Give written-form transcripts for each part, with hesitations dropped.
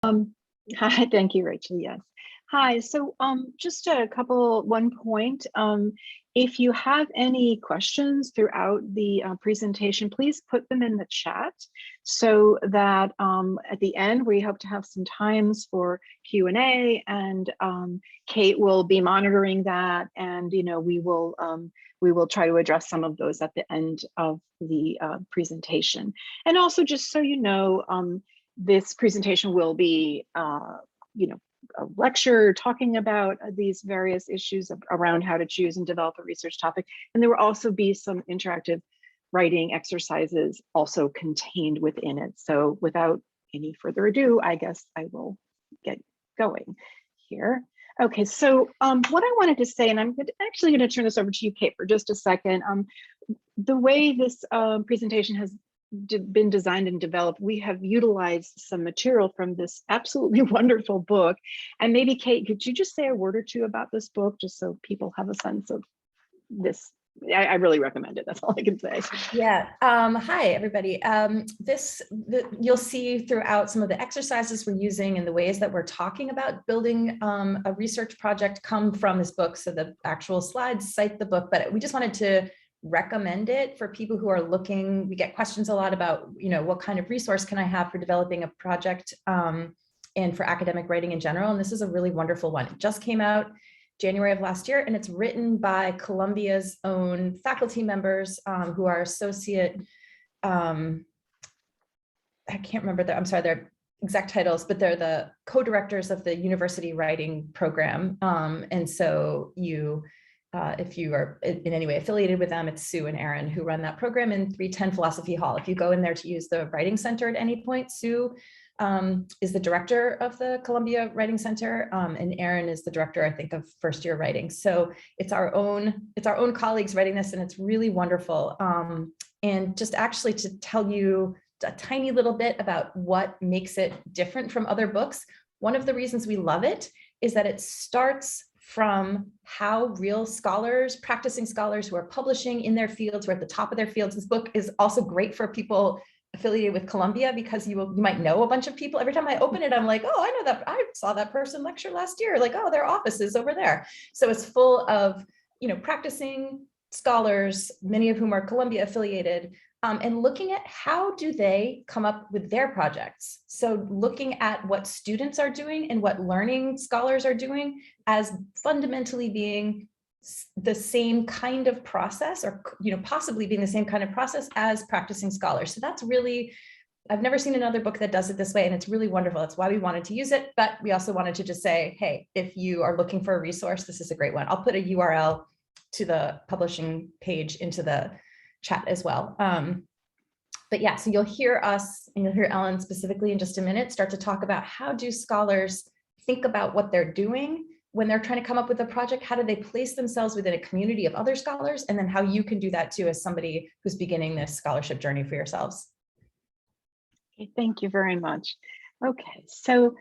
Hi, thank you, Rachel. Yes. Hi. So, just one point. If you have any questions throughout the presentation, please put them in the chat so that at the end we hope to have some times for Q&A, and Kate will be monitoring that, and we will try to address some of those at the end of the presentation. And also, just so you know, this presentation will be, a lecture talking about these various issues around how to choose and develop a research topic. And there will also be some interactive writing exercises also contained within it. So without any further ado, I guess I will get going here. Okay, so what I wanted to say, and I'm actually going to turn this over to you, Kate, for just a second. The way this presentation has been designed and developed, we have utilized some material from this absolutely wonderful book. And maybe, Kate, could you just say a word or two about this book, just so people have a sense of this? I really recommend it. That's all I can say. Yeah. Hi, everybody. You'll see throughout some of the exercises we're using and the ways that we're talking about building a research project come from this book. So the actual slides cite the book, but we just wanted to recommend it for people who are looking. We get questions a lot about, what kind of resource can I have for developing a project and for academic writing in general. And this is a really wonderful one. It just came out January of last year, and it's written by Columbia's own faculty members who are associate, I can't remember their exact titles, but they're the co-directors of the university writing program. And so if you are in any way affiliated with them, it's Sue and Aaron who run that program in 310 Philosophy Hall. If you go in there to use the Writing Center at any point, Sue is the director of the Columbia Writing Center, and Aaron is the director, I think, of first year writing. So it's our own colleagues writing this, and it's really wonderful. And just actually to tell you a tiny little bit about what makes it different from other books, one of the reasons we love it is that it starts from how real scholars, practicing scholars who are publishing in their fields, who are at the top of their fields. This book is also great for people affiliated with Columbia because you might know a bunch of people. Every time I open it, I'm like, oh, I know that, I saw that person lecture last year. Like, oh, their office is over there. So it's full of, practicing scholars, many of whom are Columbia affiliated, and looking at how do they come up with their projects. So looking at what students are doing and what learning scholars are doing as fundamentally being the same kind of process, or possibly being the same kind of process as practicing scholars. So that's really, I've never seen another book that does it this way, and it's really wonderful. That's why we wanted to use it, but we also wanted to just say, hey, if you are looking for a resource, this is a great one. I'll put a URL to the publishing page into the chat as well. But yeah, so you'll hear us, and you'll hear Ellen specifically in just a minute, start to talk about how do scholars think about what they're doing when they're trying to come up with a project. How do they place themselves within a community of other scholars? And then how you can do that too as somebody who's beginning this scholarship journey for yourselves. Okay, thank you very much. Okay, so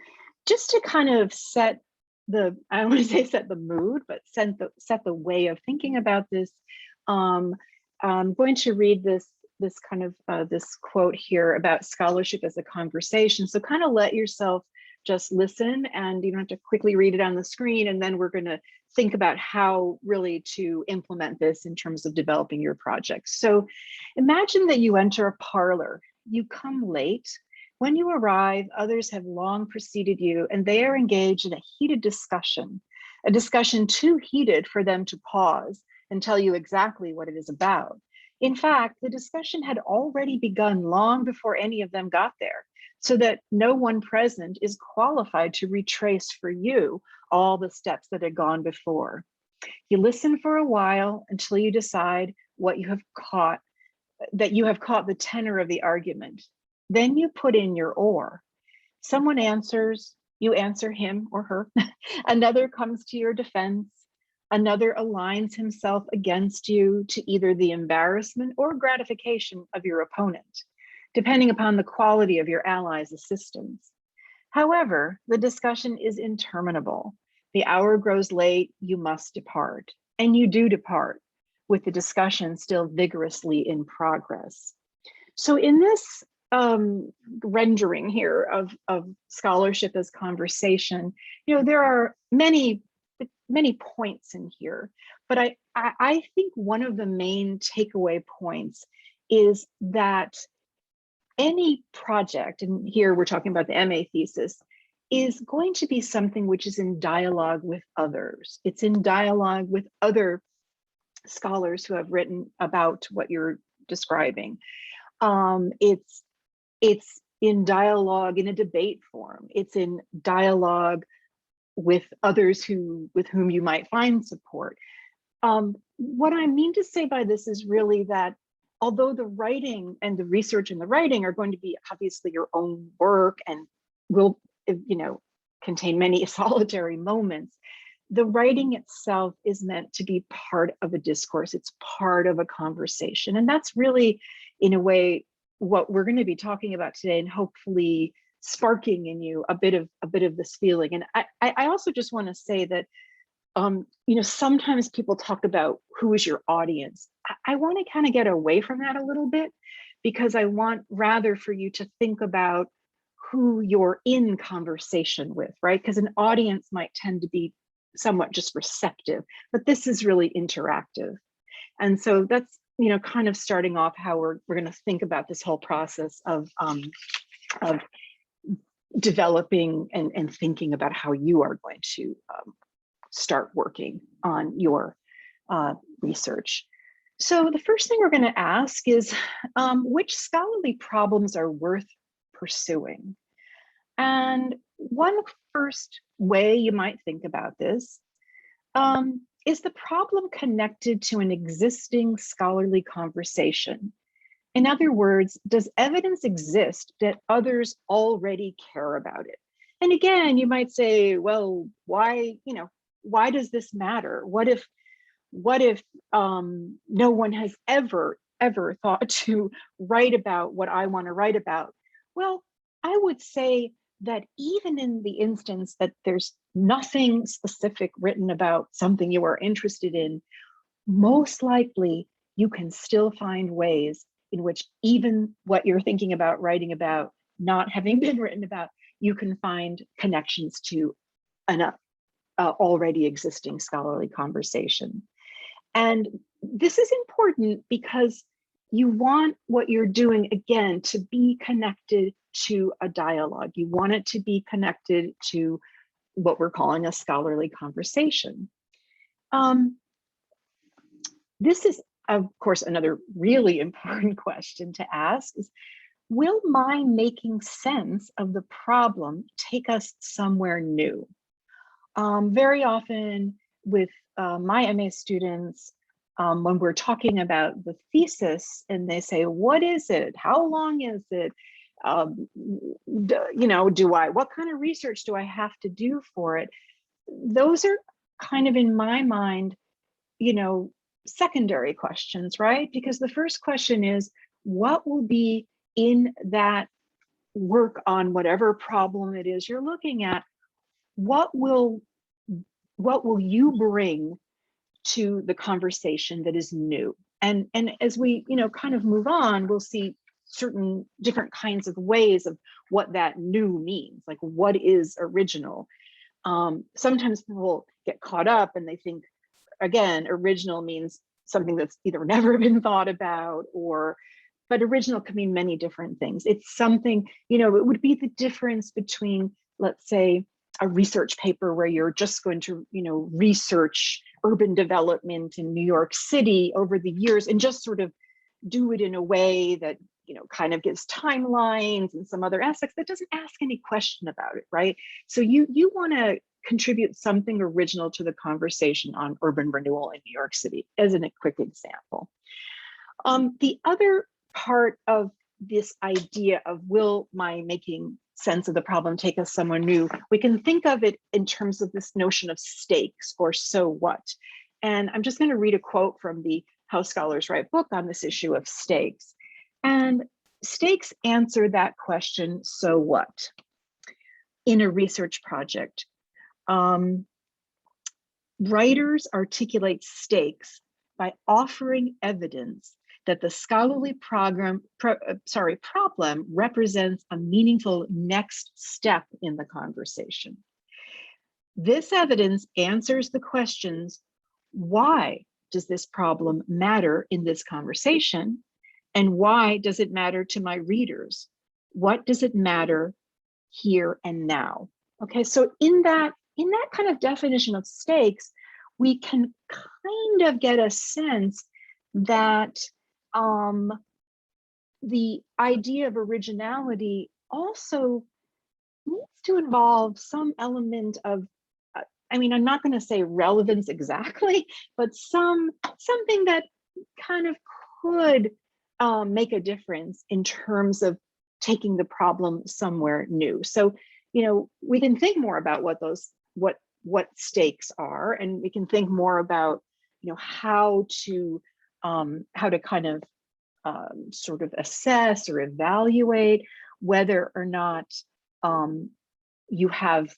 just to kind of set the, I don't want to say set the mood, but set the way of thinking about this, I'm going to read this quote here about scholarship as a conversation. So kind of let yourself just listen, and you don't have to quickly read it on the screen. And then we're going to think about how really to implement this in terms of developing your project. So imagine that you enter a parlor. You come late. When you arrive, others have long preceded you, and they are engaged in a heated discussion, a discussion too heated for them to pause and tell you exactly what it is about. In fact, the discussion had already begun long before any of them got there, so that no one present is qualified to retrace for you all the steps that had gone before. You listen for a while until you decide that you have caught the tenor of the argument. Then you put in your oar. Someone answers, you answer him or her. Another comes to your defense. Another aligns himself against you to either the embarrassment or gratification of your opponent, depending upon the quality of your ally's assistance. However, the discussion is interminable. The hour grows late, you must depart, and you do depart, with the discussion still vigorously in progress. So in this rendering here of scholarship as conversation. There are many points in here, but I think one of the main takeaway points is that any project, and here we're talking about the MA thesis, is going to be something which is in dialogue with others. It's in dialogue with other scholars who have written about what you're describing. It's in dialogue in a debate form. It's in dialogue with others with whom you might find support. What I mean to say by this is really that although the writing and the research and the writing are going to be obviously your own work and will, contain many solitary moments, the writing itself is meant to be part of a discourse. It's part of a conversation. And that's really, in a way, what we're going to be talking about today, and hopefully sparking in you a bit of this feeling. And I also just want to say that sometimes people talk about who is your audience. I want to kind of get away from that a little bit, because I want rather for you to think about who you're in conversation with, right? Because an audience might tend to be somewhat just receptive, but this is really interactive. And so that's, kind of starting off how we're going to think about this whole process of developing and thinking about how you are going to start working on your research. So the first thing we're going to ask is which scholarly problems are worth pursuing? And one first way you might think about this is the problem connected to an existing scholarly conversation? In other words, does evidence exist that others already care about it? And again, you might say, well, why does this matter? What if no one has ever thought to write about what I want to write about? Well, I would say that even in the instance that there's nothing specific written about something you are interested in, most likely you can still find ways in which even what you're thinking about writing about not having been written about, you can find connections to an already existing scholarly conversation. And this is important because you want what you're doing, again, to be connected to a dialogue. You want it to be connected to what we're calling a scholarly conversation. This is, of course, another really important question to ask is, will my making sense of the problem take us somewhere new? Very often with my MA students, when we're talking about the thesis and they say, what is it? How long is it? What kind of research do I have to do for it? Those are kind of, in my mind, secondary questions, right? Because the first question is, what will be in that work on whatever problem it is you're looking at? What will you bring to the conversation that is new? And as we kind of move on, we'll see certain different kinds of ways of what that new means, like what is original. Sometimes people get caught up and they think, again, original means something that's either never been thought about, but original can mean many different things. It's something, it would be the difference between, let's say, a research paper where you're just going to, research urban development in New York City over the years and just sort of do it in a way that, kind of gives timelines and some other aspects that doesn't ask any question about it, right? So you want to contribute something original to the conversation on urban renewal in New York City, as a quick example. The other part of this idea of, will my making sense of the problem take us somewhere new, we can think of it in terms of this notion of stakes, or so what. And I'm just going to read a quote from the How Scholars Write book on this issue of stakes. And stakes answer that question, so what? In a research project, writers articulate stakes by offering evidence that the scholarly problem represents a meaningful next step in the conversation. This evidence answers the questions, why does this problem matter in this conversation? And why does it matter to my readers? What does it matter here and now? Okay, so in that kind of definition of stakes, we can kind of get a sense that the idea of originality also needs to involve some element of, I mean, I'm not going to say relevance exactly, but something that kind of could make a difference in terms of taking the problem somewhere new. So, you know, we can think more about what stakes are, and we can think more about, you know, how to kind of sort of assess or evaluate whether or not you have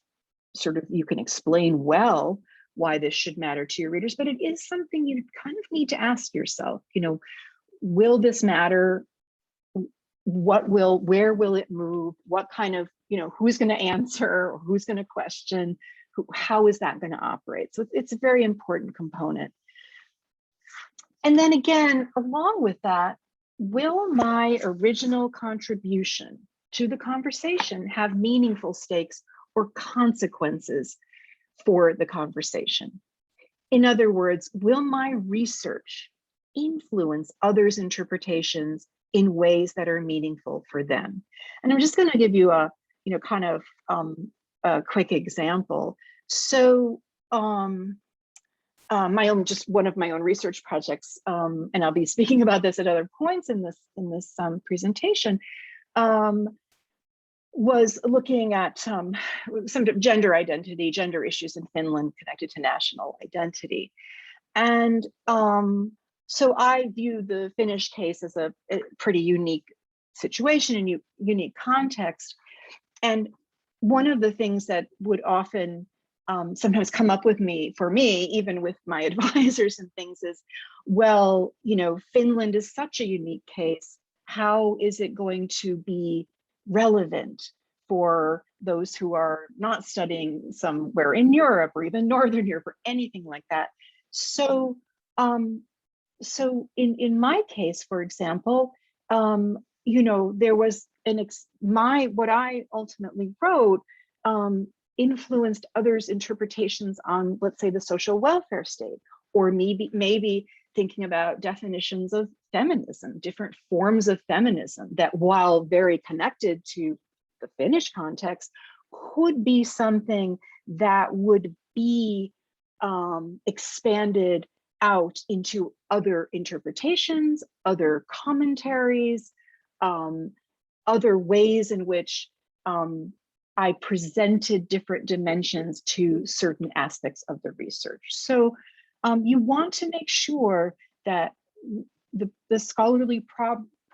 you can explain well why this should matter to your readers, but it is something you kind of need to ask yourself, you know, will this matter? Where will it move? What kind of, you know, who's going to answer or who's going to question? How is that going to operate? So it's a very important component. And then again, along with that, will my original contribution to the conversation have meaningful stakes or consequences for the conversation? In other words, will my research influence others' interpretations in ways that are meaningful for them? And I'm just going to give you a, you know, kind of a quick example. So just one of my own research projects, and I'll be speaking about this at other points in this presentation, was looking at some gender identity, gender issues in Finland connected to national identity. And so I view the Finnish case as a pretty unique situation and unique context. And one of the things that would often sometimes come up for me, even with my advisors and things, is, well, you know, Finland is such a unique case. How is it going to be relevant for those who are not studying somewhere in Europe or even Northern Europe or anything like that? So, in my case, for example, you know, there was what I ultimately wrote influenced others' interpretations on, let's say, the social welfare state, or maybe thinking about definitions of feminism, different forms of feminism that, while very connected to the Finnish context, could be something that would be expanded out into other interpretations, other commentaries, other ways in which I presented different dimensions to certain aspects of the research. So you want to make sure that the scholarly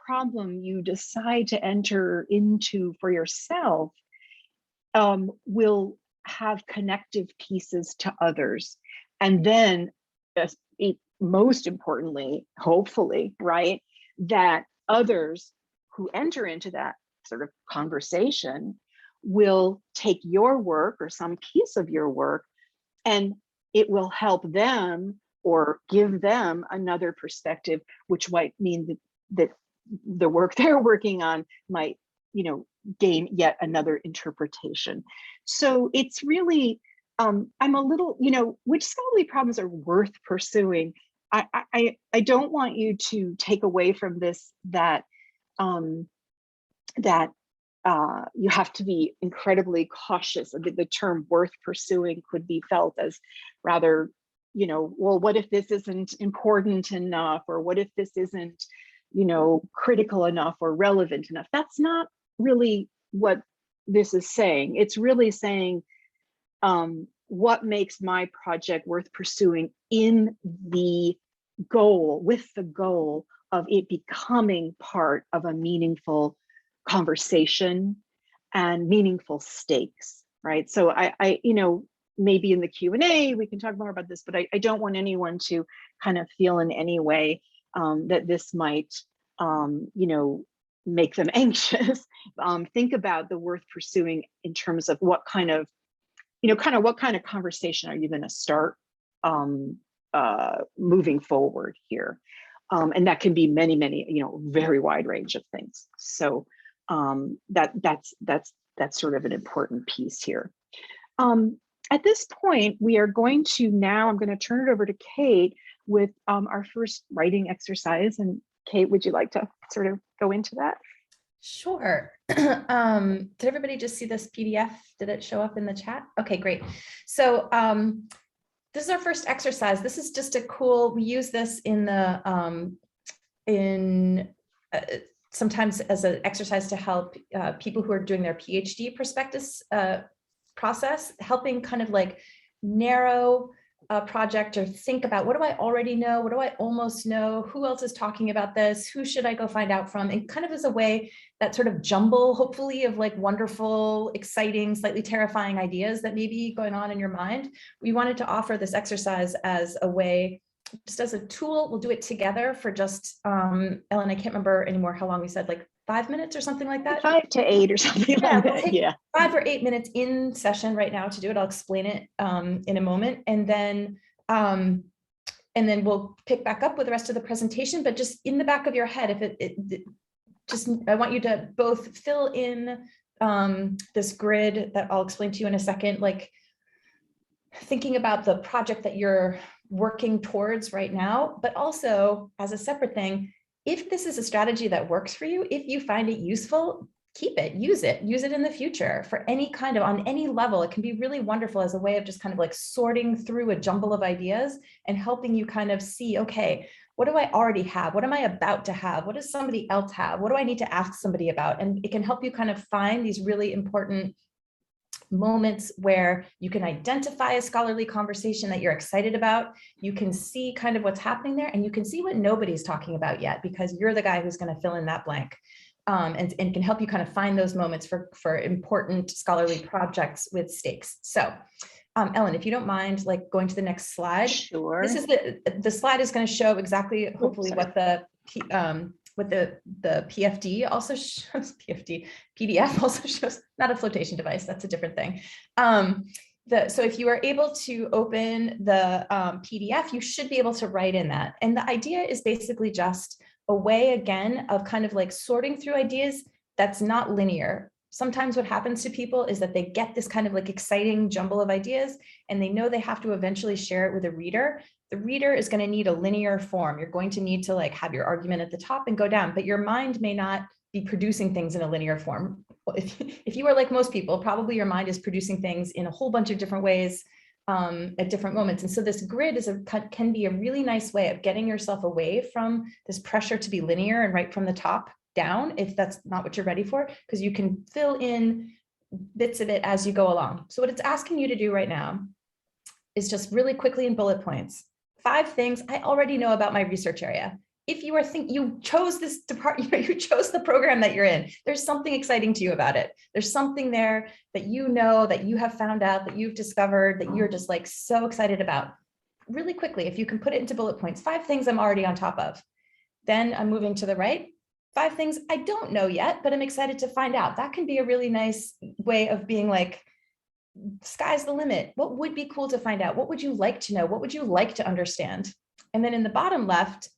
problem you decide to enter into for yourself will have connective pieces to others. And then most importantly, hopefully, right, that others who enter into that sort of conversation will take your work or some piece of your work, and it will help them or give them another perspective, which might mean that the work they're working on might, you know, gain yet another interpretation. So it's really, I'm a little, you know, which scholarly problems are worth pursuing? I don't want you to take away from this that you have to be incredibly cautious. The term worth pursuing could be felt as rather, you know, well, what if this isn't important enough? Or what if this isn't, you know, critical enough or relevant enough? That's not really what this is saying. It's really saying what makes my project worth pursuing with the goal of it becoming part of a meaningful conversation and meaningful stakes, right? So I you know, maybe in the Q&A we can talk more about this, but I don't want anyone to kind of feel in any way that this might, make them anxious. Think about the worth pursuing in terms of what kind of, what kind of conversation are you going to start moving forward here? And that can be many, very wide range of things. So that's sort of an important piece here. At this point, we are going to now, I'm going to turn it over to Kate with our first writing exercise. And Kate, would you like to sort of go into that? Sure. Did everybody just see this PDF? Did it show up in the chat? Okay, great. So this is our first exercise. This is just a cool, we use this in the, sometimes as an exercise to help people who are doing their PhD prospectus process, helping kind of like narrow a project or think about, what do I already know? What do I almost know? Who else is talking about this? Who should I go find out from? And kind of as a way, that sort of jumble, hopefully, of like wonderful, exciting, slightly terrifying ideas that may be going on in your mind. We wanted to offer this exercise as a way, just as a tool. We'll do it together for just, Ellen, I can't remember anymore how long we said, like 5 minutes or something like that. 5 to 8 or something. Yeah, like we'll that. take Yeah. 5 or 8 minutes in session right now to do it. I'll explain it in a moment, and then we'll pick back up with the rest of the presentation. But just in the back of your head, if I want you to both fill in this grid that I'll explain to you in a second, like thinking about the project that you're working towards right now, but also as a separate thing, if this is a strategy that works for you, if you find it useful, keep it, use it in the future for any kind of, on any level. It can be really wonderful as a way of just kind of like sorting through a jumble of ideas and helping you kind of see, okay, what do I already have? What am I about to have? What does somebody else have? What do I need to ask somebody about? And it can help you kind of find these really important moments where you can identify a scholarly conversation that you're excited about. You can see kind of what's happening there, and you can see what nobody's talking about yet, because you're the guy who's going to fill in that blank, and can help you kind of find those moments for important scholarly projects with stakes. So Ellen, if you don't mind, like going to the next slide. Sure. This is the slide is going to show exactly, hopefully, what the PFD also shows. PDF also shows, not a flotation device, that's a different thing. So if you are able to open the PDF, you should be able to write in that. And the idea is basically just a way, again, of kind of like sorting through ideas that's not linear. Sometimes what happens to people is that they get this kind of like exciting jumble of ideas, and they know they have to eventually share it with a reader. The reader is going to need a linear form. You're going to need to like have your argument at the top and go down, but your mind may not be producing things in a linear form. If you are like most people, probably your mind is producing things in a whole bunch of different ways at different moments. And so this grid can be a really nice way of getting yourself away from this pressure to be linear and right from the top down, if that's not what you're ready for, because you can fill in bits of it as you go along. So what it's asking you to do right now is just really quickly in bullet points, 5 things I already know about my research area. If you are you chose this department, you chose the program that you're in, there's something exciting to you about it. There's something there that you know, that you have found out, that you've discovered, that you're just like so excited about. Really quickly, if you can put it into bullet points, 5 things I'm already on top of. Then I'm moving to the right. 5 things I don't know yet, but I'm excited to find out. That can be a really nice way of being like, sky's the limit. What would be cool to find out? What would you like to know? What would you like to understand? And then in the bottom left,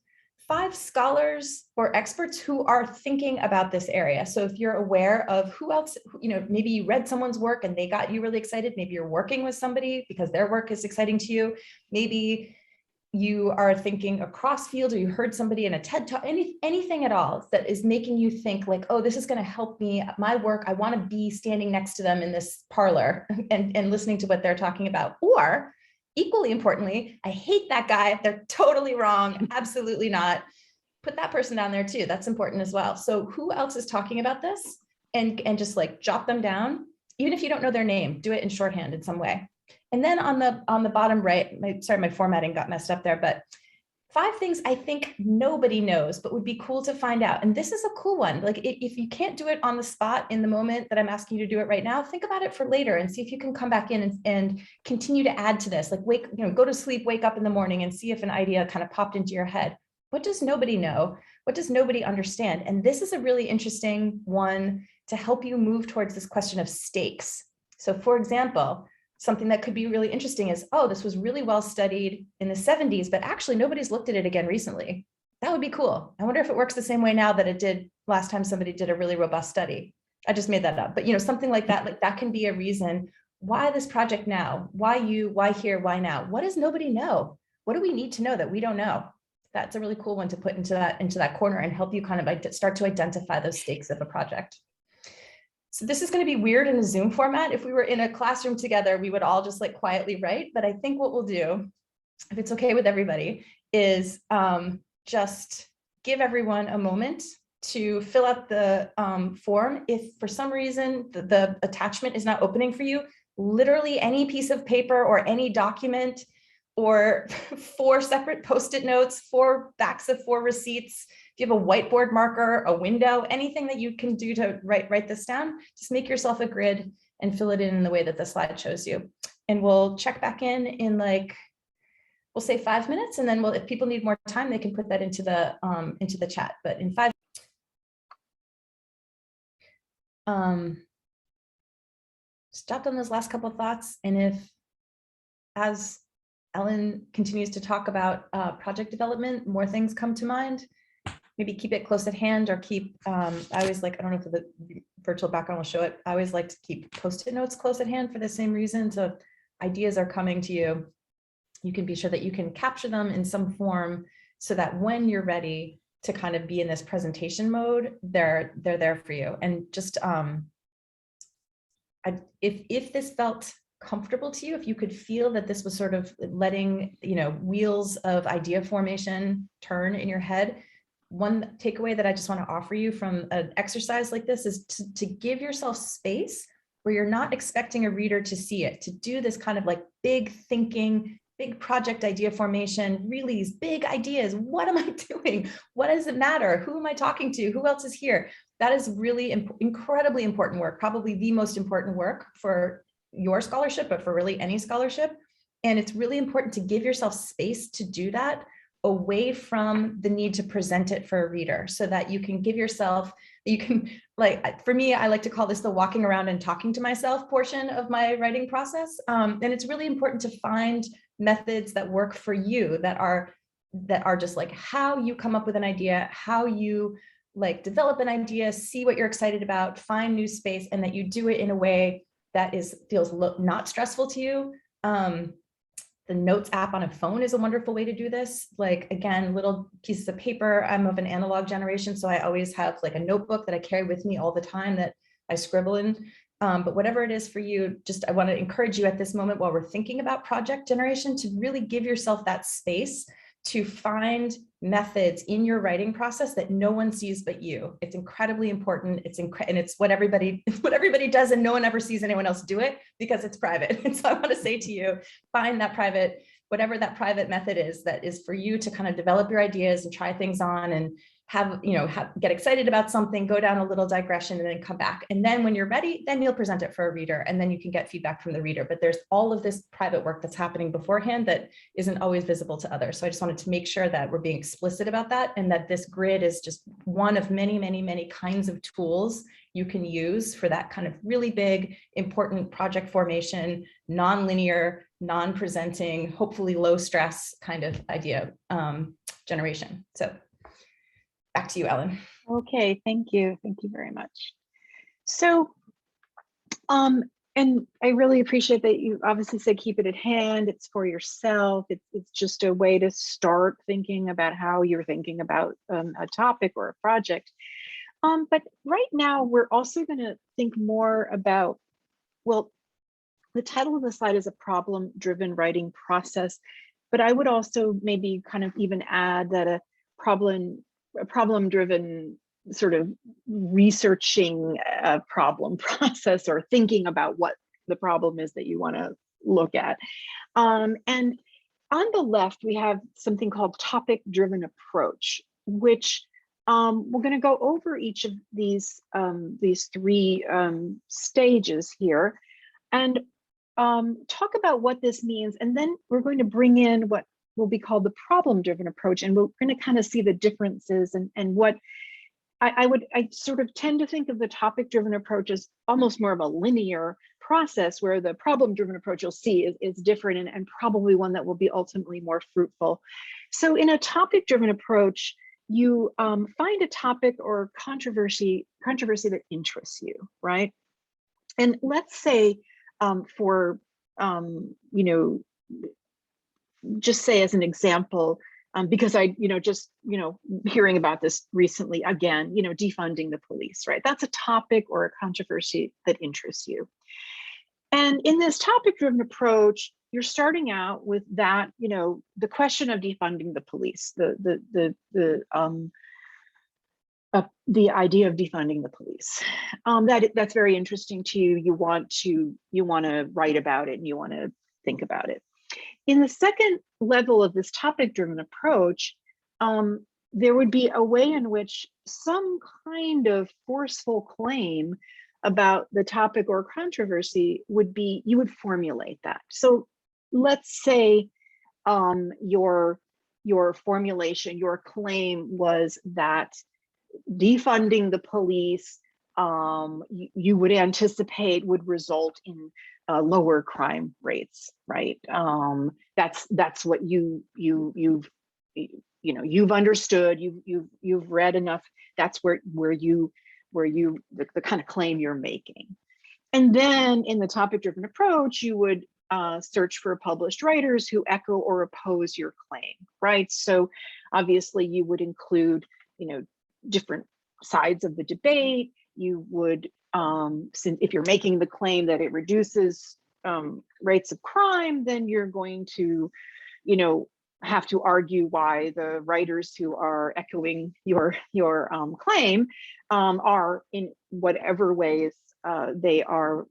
5 scholars or experts who are thinking about this area. So if you're aware of who else, maybe you read someone's work and they got you really excited. Maybe you're working with somebody because their work is exciting to you. Maybe you are thinking across field, or you heard somebody in a TED Talk, anything at all that is making you think like, oh, this is going to help me, my work. I want to be standing next to them in this parlor and listening to what they're talking about. Or equally importantly, I hate that guy. They're totally wrong. Absolutely not. Put that person down there too. That's important as well. So who else is talking about this? And just like jot them down. Even if you don't know their name, do it in shorthand in some way. And then on the bottom right, my formatting got messed up there, but 5 things I think nobody knows, but would be cool to find out. And this is a cool one. Like if you can't do it on the spot in the moment that I'm asking you to do it right now, think about it for later and see if you can come back in and continue to add to this. Like go to sleep, wake up in the morning and see if an idea kind of popped into your head. What does nobody know? What does nobody understand? And this is a really interesting one to help you move towards this question of stakes. So for example, something that could be really interesting is, oh, this was really well studied in the 70s, but actually nobody's looked at it again recently. That would be cool. I wonder if it works the same way now that it did last time somebody did a really robust study. I just made that up, but something like that can be a reason. Why this project now? Why you? Why here? Why now? What does nobody know? What do we need to know that we don't know? That's a really cool one to put into that corner and help you kind of start to identify those stakes of a project. So this is going to be weird in a Zoom format. If we were in a classroom together, we would all just like quietly write. But I think what we'll do, if it's okay with everybody, is just give everyone a moment to fill out the form. If for some reason the attachment is not opening for you, literally any piece of paper or any document or 4 separate Post-it notes, 4 backs of 4 receipts. If you have a whiteboard marker, a window, anything that you can do to write this down, just make yourself a grid and fill it in the way that the slide shows you. And we'll check back in like, we'll say 5 minutes, and then if people need more time, they can put that into the chat. But in 5 stop on those last couple of thoughts. And if, as Ellen continues to talk about project development, more things come to mind, maybe keep it close at hand, or keep, I always like, I don't know if the virtual background will show it, I always like to keep Post-it notes close at hand for the same reason. So if ideas are coming to you, you can be sure that you can capture them in some form so that when you're ready to kind of be in this presentation mode, they're there for you. And just, if this felt comfortable to you, if you could feel that this was sort of letting, wheels of idea formation turn in your head, one takeaway that I just want to offer you from an exercise like this is to give yourself space where you're not expecting a reader to see it, to do this kind of like big thinking, big project idea formation, really these big ideas. What am I doing? What does it matter? Who am I talking to? Who else is here? That is really incredibly important work, probably the most important work for your scholarship, but for really any scholarship. And it's really important to give yourself space to do that away from the need to present it for a reader, so that you can give yourself, like, for me, I like to call this the walking around and talking to myself portion of my writing process. And it's really important to find methods that work for you, that are just like how you come up with an idea, how you like develop an idea, see what you're excited about, find new space, and that you do it in a way that feels not stressful to you. The notes app on a phone is a wonderful way to do this. Like, again, little pieces of paper. I'm of an analog generation, so I always have like a notebook that I carry with me all the time that I scribble in. But whatever it is for you, I want to encourage you at this moment, while we're thinking about project generation, to really give yourself that space to find methods in your writing process that no one sees but you. It's incredibly important. And it's what everybody does, and no one ever sees anyone else do it because it's private. And so I want to say to you, find that private, whatever that private method is that is for you to kind of develop your ideas and try things on, and get excited about something, go down a little digression, and then come back. And then when you're ready, then you'll present it for a reader, and then you can get feedback from the reader. But there's all of this private work that's happening beforehand that isn't always visible to others. So I just wanted to make sure that we're being explicit about that, and that this grid is just one of many, many, many kinds of tools you can use for that kind of really big, important project formation, non-linear, non-presenting, hopefully low stress kind of idea generation. So back to you, Ellen. Okay, thank you. Thank you very much. So, and I really appreciate that you obviously said keep it at hand. It's for yourself. It's just a way to start thinking about how you're thinking about a topic or a project. But right now, we're also going to think more about, well, the title of the slide is a problem-driven writing process, but I would also maybe kind of even add that a problem-driven sort of researching a problem process, or thinking about what the problem is that you want to look at. And on the left, we have something called topic-driven approach, which we're going to go over each of these 3 stages here and talk about what this means. And then we're going to bring in what will be called the problem-driven approach, and we're going to kind of see the differences and what I sort of tend to think of the topic-driven approach as almost more of a linear process, where the problem-driven approach you'll see is different and probably one that will be ultimately more fruitful. So in a topic-driven approach, you find a topic or controversy that interests you, right? And let's say just say as an example, because hearing about this recently again, defunding the police, right? That's a topic or a controversy that interests you. And in this topic-driven approach, you're starting out with that, the question of defunding the police, the idea of defunding the police. That's very interesting to you. You want to write about it and you want to think about it. In the second level of this topic-driven approach, there would be a way in which some kind of forceful claim about the topic or controversy would be, you would formulate that. So let's say your formulation, your claim was that defunding the police, you would anticipate would result in lower crime rates, right? That's what you've understood. You've read enough. That's where the kind of claim you're making. And then in the topic-driven approach, you would search for published writers who echo or oppose your claim, right? So obviously you would include, different sides of the debate. You would, if you're making the claim that it reduces rates of crime, then you're going to, have to argue why the writers who are echoing your claim are, in whatever ways they are,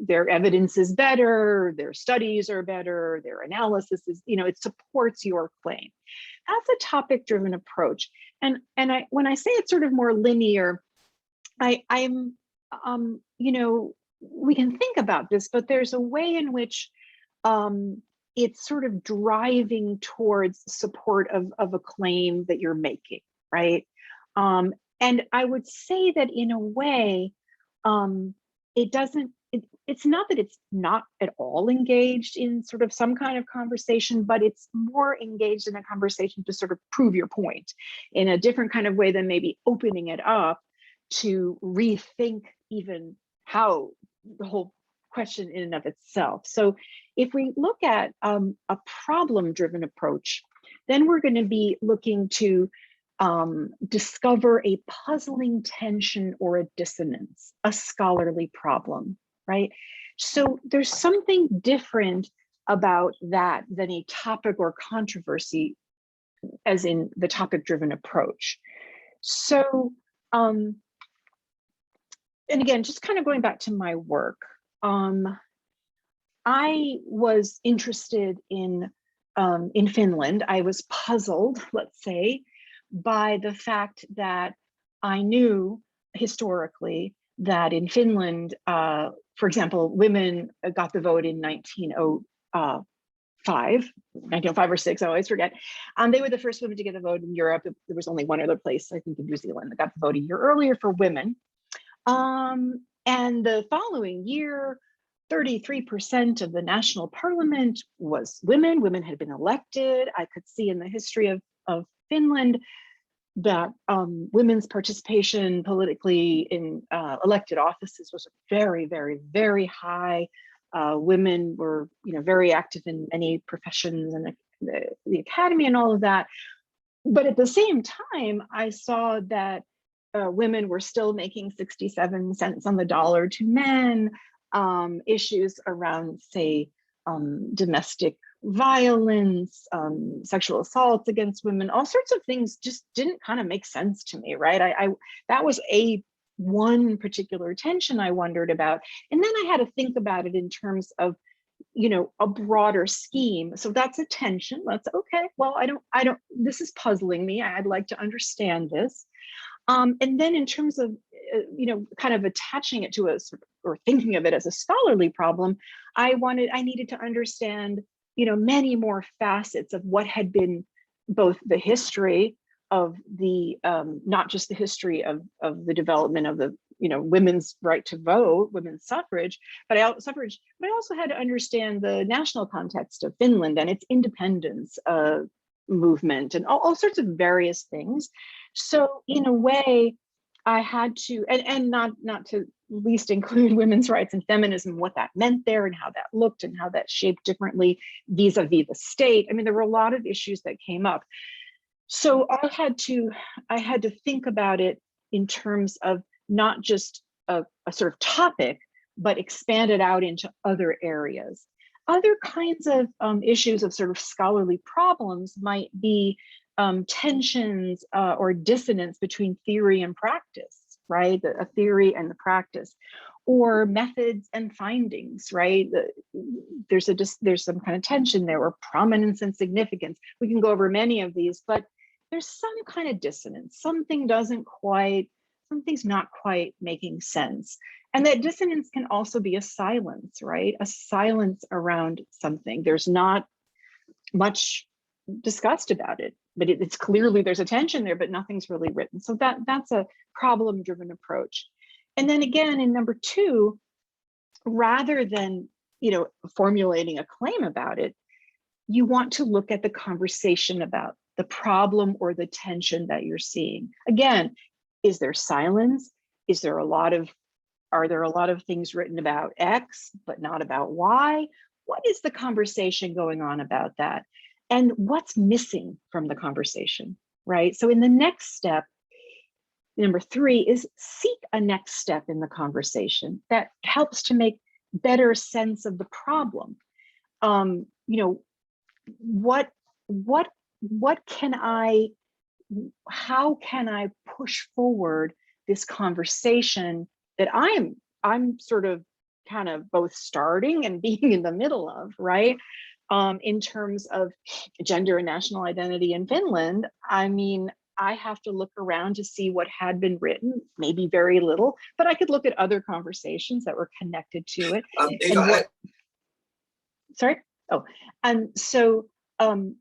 their evidence is better, their studies are better, their analysis is, it supports your claim. That's a topic-driven approach. And when I say it's sort of more linear, I'm we can think about this, but there's a way in which it's sort of driving towards support of a claim that you're making, right? And I would say that in a way, it's not that it's not at all engaged in sort of some kind of conversation, but it's more engaged in a conversation to sort of prove your point in a different kind of way than maybe opening it up to rethink even how the whole question in and of itself. So if we look at a problem-driven approach, then we're going to be looking to discover a puzzling tension or a dissonance, a scholarly problem, right? So there's something different about that than a topic or controversy, as in the topic-driven approach. So, and again, just kind of going back to my work, I was interested in Finland. I was puzzled, let's say, by the fact that I knew historically that in Finland, for example, women got the vote in 1905 or 6, I always forget. They were the first women to get the vote in Europe. There was only one other place, I think in New Zealand, that got the vote a year earlier for women. And the following year, 33% of the national parliament was women. Women had been elected. I could see in the history of Finland that women's participation politically in elected offices was very, very, very high. Women were, very active in many professions and the academy and all of that. But at the same time, I saw that women were still making 67 cents on the dollar to men. Issues around, say, domestic violence, sexual assaults against women, all sorts of things just didn't kind of make sense to me, right? That was one particular tension I wondered about. And then I had to think about it in terms of, a broader scheme. So that's a tension. That's okay. Well, I don't, this is puzzling me. I'd like to understand this. And then in terms of, kind of attaching it to or thinking of it as a scholarly problem, I needed to understand many more facets of what had been both the history of the, not just the history of the development of the, women's right to vote, women's suffrage, but I also had to understand the national context of Finland and its independence movement and all sorts of various things. So in a way, I had to, and not to least include women's rights and feminism, what that meant there and how that looked and how that shaped differently vis-a-vis the state. I mean, there were a lot of issues that came up. So I had to think about it in terms of not just a sort of topic, but expand it out into other areas. Other kinds of issues of sort of scholarly problems might be tensions or dissonance between theory and practice, right? A theory and the practice, or methods and findings, right? There's some kind of tension there, or prominence and significance. We can go over many of these, but there's some kind of dissonance. Something's not quite making sense. And that dissonance can also be a silence, right? A silence around something. There's not much discussed about it, but it's clearly there's a tension there, but nothing's really written. So that's a problem-driven approach. And then again, in number 2, rather than formulating a claim about it, you want to look at the conversation about the problem or the tension that you're seeing. Again, is there silence? Are there a lot of things written about X, but not about Y? What is the conversation going on about that? And what's missing from the conversation, right? So in the next step, number 3 is seek a next step in the conversation that helps to make better sense of the problem. How can I push forward this conversation that I'm sort of kind of both starting and being in the middle of, right? In terms of gender and national identity in Finland, I mean, I have to look around to see what had been written, maybe very little, but I could look at other conversations that were connected to it. Sorry? Oh, and so in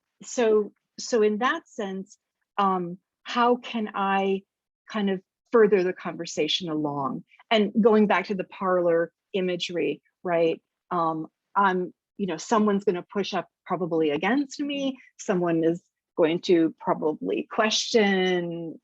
that sense, how can I kind of further the conversation along? And going back to the parlor imagery, right? Someone's going to push up probably against me. Someone is going to probably question,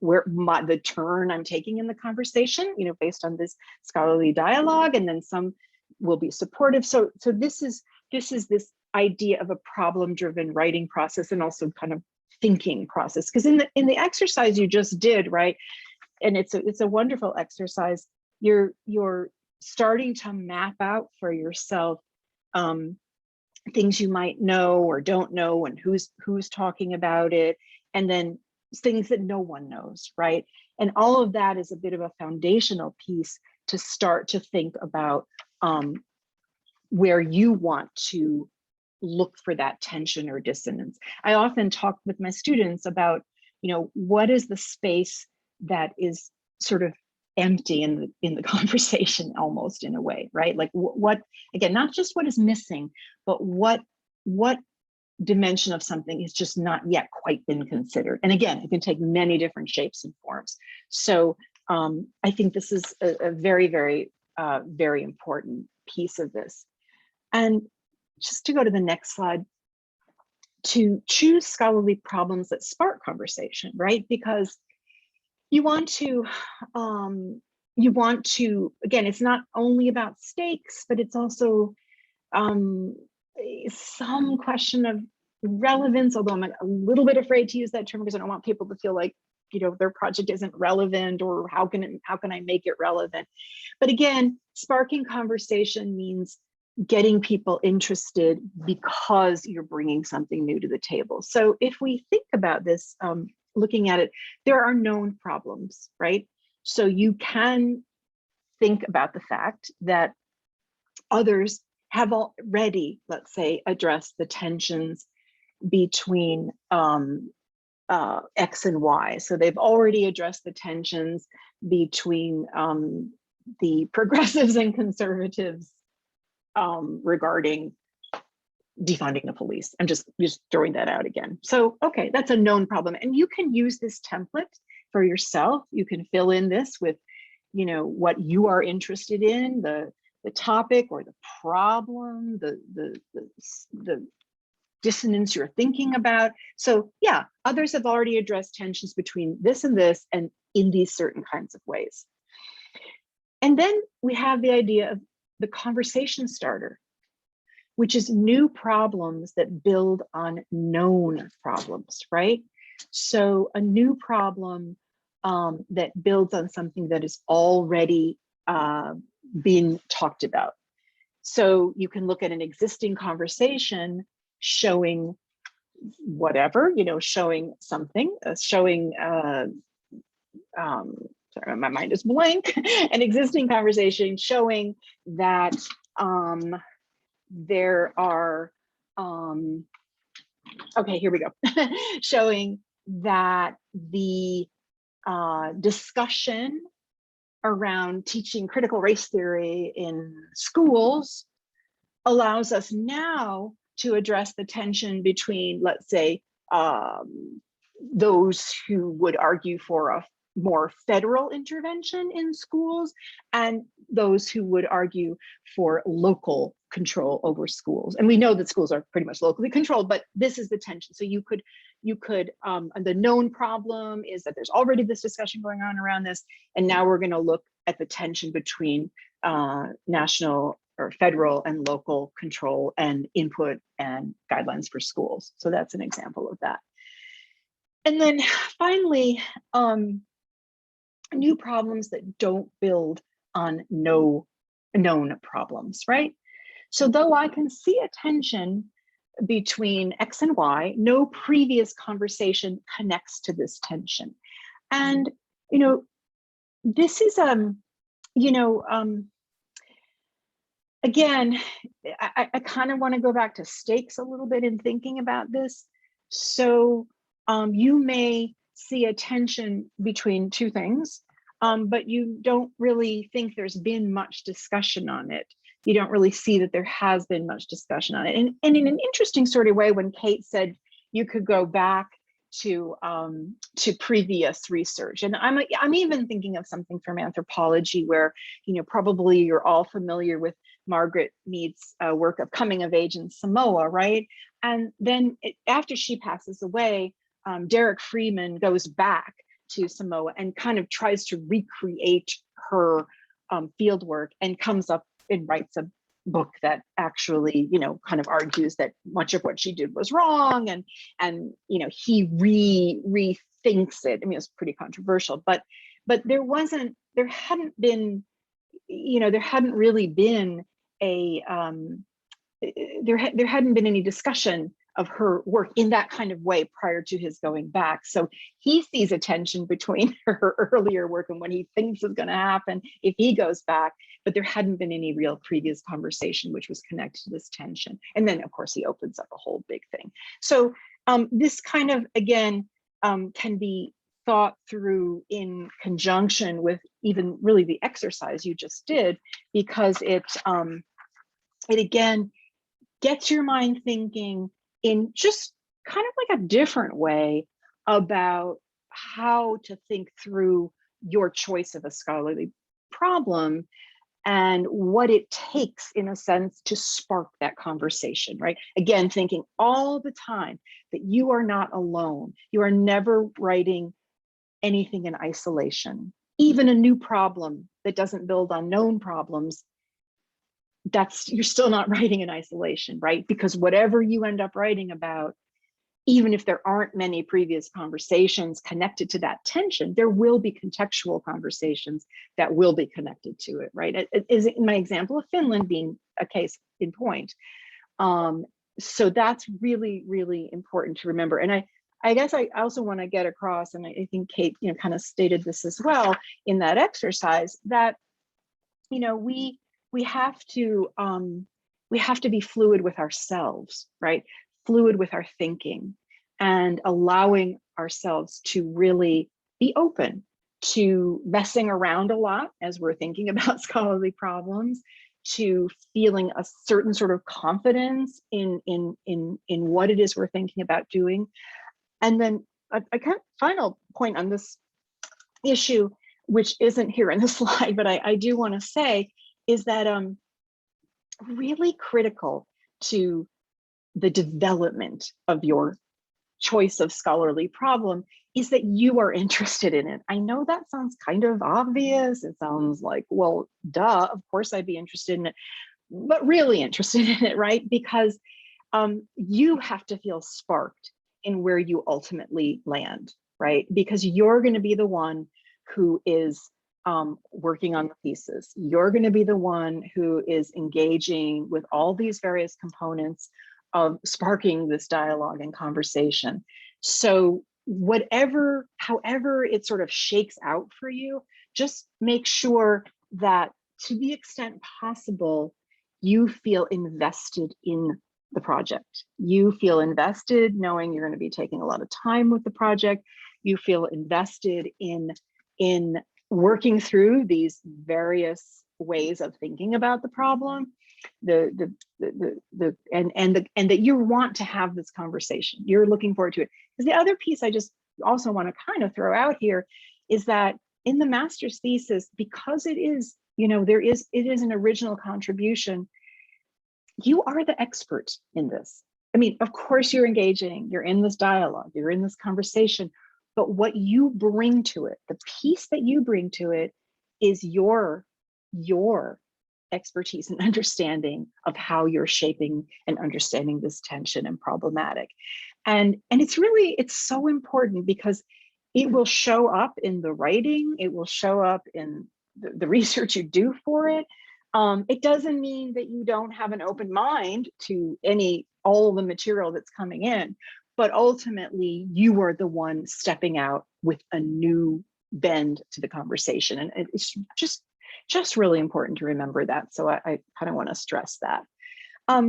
where the turn I'm taking in the conversation, based on this scholarly dialogue, and then some will be supportive. So this is this idea of a problem-driven writing process, and also kind of thinking process. Because in the exercise you just did, right, and it's a wonderful exercise. You're starting to map out for yourself things you might know or don't know, and who's talking about it, and then things that no one knows, right? And all of that is a bit of a foundational piece to start to think about where you want to look for that tension or dissonance. I often talk with my students about, what is the space that is sort of empty in the conversation, almost, in a way, right? Like what again, not just what is missing, but what dimension of something is just not yet quite been considered. And again, it can take many different shapes and forms. So I think this is a very, very, very important piece of this. And just to go to the next slide, to choose scholarly problems that spark conversation, right? Because you want to, again, it's not only about stakes, but it's also some question of relevance, although I'm a little bit afraid to use that term because I don't want people to feel like, their project isn't relevant, or how can I make it relevant? But again, sparking conversation means getting people interested because you're bringing something new to the table. So if we think about this, looking at it, there are known problems, right? So you can think about the fact that others have already, let's say, addressed the tensions between X and Y. So they've already addressed the tensions between the progressives and conservatives regarding defunding the police. I'm just throwing that out again. So, okay, that's a known problem. And you can use this template for yourself. You can fill in this with, you know, what you are interested in, the topic or the problem, the dissonance you're thinking about. So yeah, others have already addressed tensions between this and this and in these certain kinds of ways. And then we have the idea of the conversation starter, which is new problems that build on known problems, right? So a new problem that builds on something that is already been talked about. So you can look at an existing conversation showing whatever, you know, showing something, sorry, my mind is blank, an existing conversation showing that there are, okay, here we go, showing that the discussion around teaching critical race theory in schools allows us now to address the tension between, let's say, those who would argue for a more federal intervention in schools and those who would argue for local control over schools. And we know that schools are pretty much locally controlled, but this is the tension. So you could, the known problem is that there's already this discussion going on around this. And now we're going to look at the tension between national or federal and local control and input and guidelines for schools. So that's an example of that. And then finally, new problems that don't build on no known problems, right? So though I can see a tension between X and Y, no previous conversation connects to this tension. And, you know, this is, again, I kind of want to go back to stakes a little bit in thinking about this. So you may see a tension between two things, but you don't really think there's been much discussion on it. You don't really see that there has been much discussion on it. And in an interesting sort of way, when Kate said you could go back to previous research, and I'm even thinking of something from anthropology where, you know, probably you're all familiar with Margaret Mead's work of coming of age in Samoa, right? And then after she passes away, Derek Freeman goes back to Samoa and kind of tries to recreate her field work and comes up and writes a book that actually, you know, kind of argues that much of what she did was wrong, and you know, he rethinks it. I mean, it's pretty controversial, but there hadn't really been a there hadn't been any discussion of her work in that kind of way prior to his going back. So he sees a tension between her earlier work and what he thinks is going to happen if he goes back, but there hadn't been any real previous conversation which was connected to this tension. And then of course he opens up a whole big thing. So this kind of, again, can be thought through in conjunction with even really the exercise you just did, because it again gets your mind thinking in just kind of like a different way about how to think through your choice of a scholarly problem and what it takes, in a sense, to spark that conversation, right? Again, thinking all the time that you are not alone. You are never writing anything in isolation. Even a new problem that doesn't build on known problems, you're still not writing in isolation, right? Because whatever you end up writing about, even if there aren't many previous conversations connected to that tension, there will be contextual conversations that will be connected to it, right? It is in my example of Finland being a case in point. So that's really, really important to remember. And I guess I also want to get across, and I think Kate, you know, kind of stated this as well in that exercise, that, you know, we have to be fluid with ourselves, right? Fluid with our thinking and allowing ourselves to really be open to messing around a lot as we're thinking about scholarly problems, to feeling a certain sort of confidence in what it is we're thinking about doing. And then a kind of final point on this issue, which isn't here in the slide, but I do want to say, is that really critical to the development of your choice of scholarly problem is that you are interested in it. I know that sounds kind of obvious. It sounds like, well, duh, of course I'd be interested in it, but really interested in it, right? Because you have to feel sparked in where you ultimately land, right? Because you're going to be the one who is working on the thesis. You're going to be the one who is engaging with all these various components of sparking this dialogue and conversation. So however it sort of shakes out for you, just make sure that to the extent possible, you feel invested in the project. You feel invested knowing you're going to be taking a lot of time with the project. You feel invested in working through these various ways of thinking about the problem, and that you want to have this conversation. You're looking forward to it. Because the other piece I just also want to kind of throw out here is that in the master's thesis, because it is, it is an original contribution, you are the expert in this. I mean, of course you're engaging, you're in this dialogue, you're in this conversation, but what you bring to it, the piece that you bring to it is your expertise and understanding of how you're shaping and understanding this tension and problematic. And it's so important because it will show up in the writing, it will show up in the research you do for it. It doesn't mean that you don't have an open mind to all the material that's coming in, but ultimately you are the one stepping out with a new bend to the conversation. And it's just really important to remember that. So I kind of want to stress that. I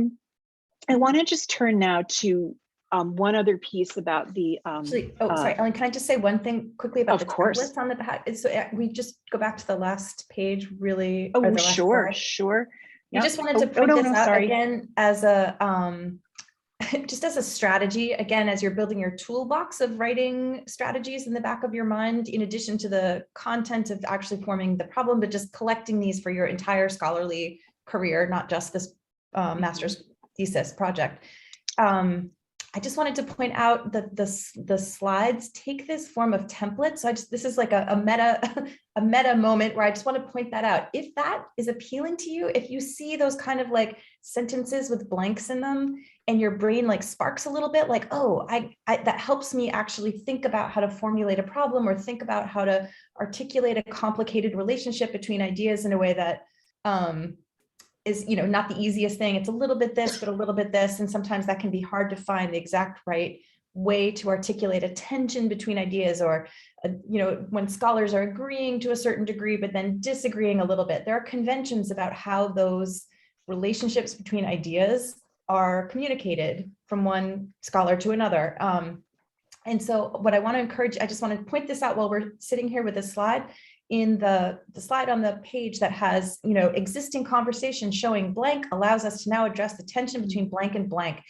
want to just turn now to one other piece about the actually, sorry, Ellen, can I just say one thing quickly about the course. templates on the back? So we just go back to the last page, really. Oh, sure. I just wanted to point this out again as a just as a strategy, again, as you're building your toolbox of writing strategies in the back of your mind, in addition to the content of actually forming the problem, but just collecting these for your entire scholarly career, not just this master's thesis project. I just wanted to point out that the slides take this form of template. So this is like a meta moment where I just want to point that out. If that is appealing to you, if you see those kind of like sentences with blanks in them and your brain like sparks a little bit, like, oh, that helps me actually think about how to formulate a problem or think about how to articulate a complicated relationship between ideas in a way that is, not the easiest thing. It's a little bit this, but a little bit this. And sometimes that can be hard to find the exact right way to articulate a tension between ideas, or, when scholars are agreeing to a certain degree, but then disagreeing a little bit. There are conventions about how those relationships between ideas are communicated from one scholar to another. And so what I want to encourage, I just want to point this out while we're sitting here with this slide. In the slide on the page that has, existing conversation showing blank allows us to now address the tension between blank and blank.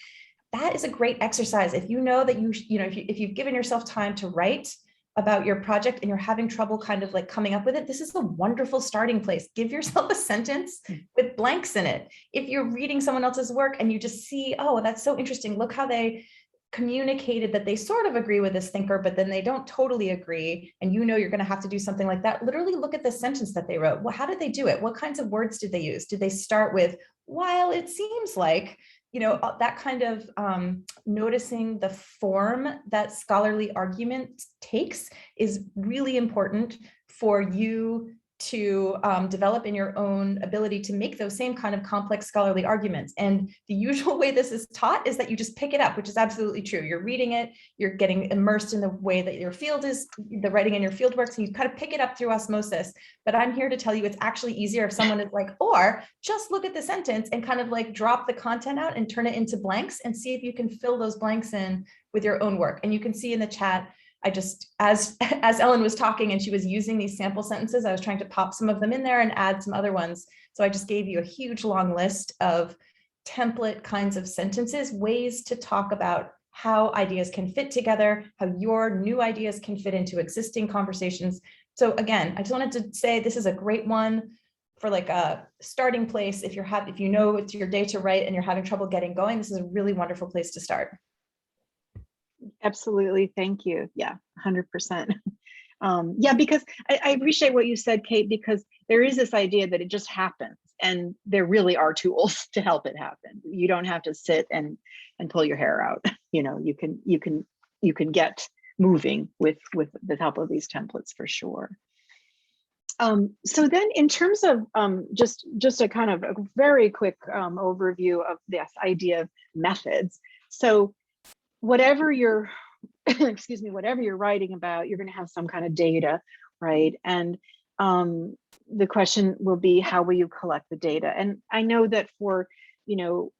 That is a great exercise. If you know that if you've given yourself time to write about your project and you're having trouble kind of like coming up with it, this is a wonderful starting place. Give yourself a sentence with blanks in it. If you're reading someone else's work and you just see, oh, that's so interesting. Look how they communicated that they sort of agree with this thinker, but then they don't totally agree. And you're going to have to do something like that. Literally look at the sentence that they wrote. Well, how did they do it? What kinds of words did they use? Did they start with, while it seems like, that kind of noticing the form that scholarly argument takes is really important for you to develop in your own ability to make those same kind of complex scholarly arguments. And the usual way this is taught is that you just pick it up, which is absolutely true. You're reading it, you're getting immersed in the way that your field is, the writing in your field works, and you kind of pick it up through osmosis. But I'm here to tell you it's actually easier if someone is like, or just look at the sentence and kind of like drop the content out and turn it into blanks and see if you can fill those blanks in with your own work. And you can see in the chat, I just, as Ellen was talking and she was using these sample sentences, I was trying to pop some of them in there and add some other ones. So I just gave you a huge long list of template kinds of sentences, ways to talk about how ideas can fit together, how your new ideas can fit into existing conversations. So again, I just wanted to say this is a great one for like a starting place. If you know it's your day to write and you're having trouble getting going, this is a really wonderful place to start. Absolutely, thank you. Yeah, 100%. Yeah, because I appreciate what you said, Kate, because there is this idea that it just happens, and there really are tools to help it happen. You don't have to sit and pull your hair out. You know, you can get moving with the help of these templates for sure. So then, in terms of just a kind of a very quick overview of this idea of methods. So whatever you're excuse me, whatever you're writing about, you're going to have some kind of data, right? And the question will be, how will you collect the data? And I know that for, you know,